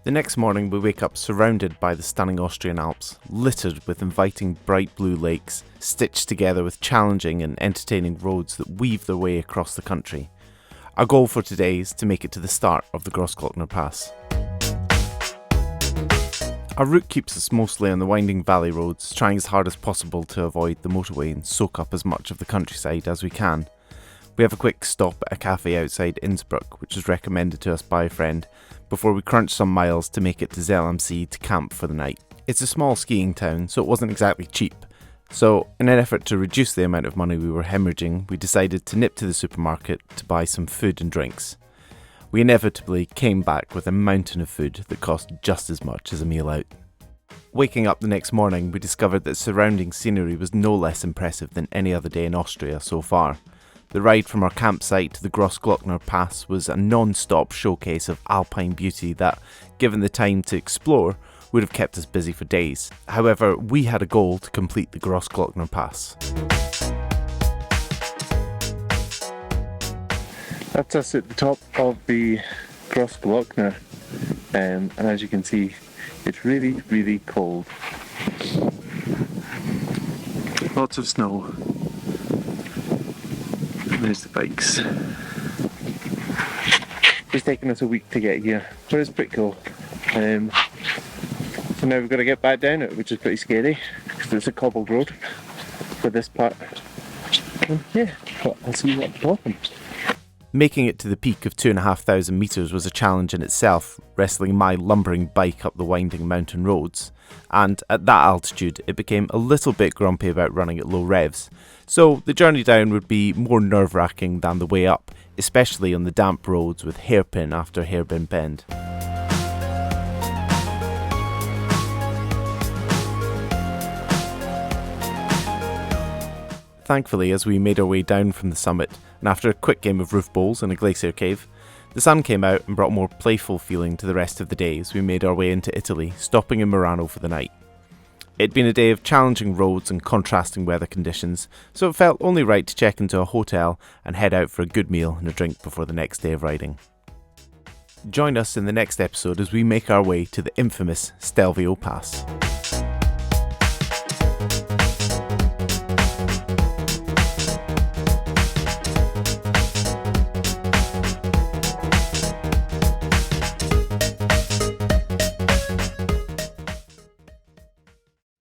The next morning we wake up surrounded by the stunning Austrian Alps, littered with inviting bright blue lakes, stitched together with challenging and entertaining roads that weave their way across the country. Our goal for today is to make it to the start of the Grossglockner Pass. Our route keeps us mostly on the winding valley roads, trying as hard as possible to avoid the motorway and soak up as much of the countryside as we can. We have a quick stop at a cafe outside Innsbruck, which was recommended to us by a friend, before we crunch some miles to make it to Zell am See to camp for the night. It's a small skiing town, so it wasn't exactly cheap. So, in an effort to reduce the amount of money we were hemorrhaging, we decided to nip to the supermarket to buy some food and drinks. We inevitably came back with a mountain of food that cost just as much as a meal out. Waking up the next morning, we discovered that surrounding scenery was no less impressive than any other day in Austria so far. The ride from our campsite to the Grossglockner Pass was a non-stop showcase of alpine beauty that, given the time to explore, would have kept us busy for days. However, we had a goal to complete the Grossglockner Pass. That's us at the top of the Grossglockner, and as you can see, it's really cold. Lots of snow. And there's the bikes. It's taken us a week to get here, but it's pretty cool. So now we've got to get back down it, which is pretty scary because it's a cobbled road for this part. Yeah, but I'll see you at the bottom. Making it to the peak of 2,500 metres was a challenge in itself, wrestling my lumbering bike up the winding mountain roads, and at that altitude it became a little bit grumpy about running at low revs, so the journey down would be more nerve-wracking than the way up, especially on the damp roads with hairpin after hairpin bend. Thankfully, as we made our way down from the summit, and after a quick game of roof bowls in a glacier cave, the sun came out and brought a more playful feeling to the rest of the day as we made our way into Italy, stopping in Murano for the night. It'd been a day of challenging roads and contrasting weather conditions, so it felt only right to check into a hotel and head out for a good meal and a drink before the next day of riding. Join us in the next episode as we make our way to the infamous Stelvio Pass.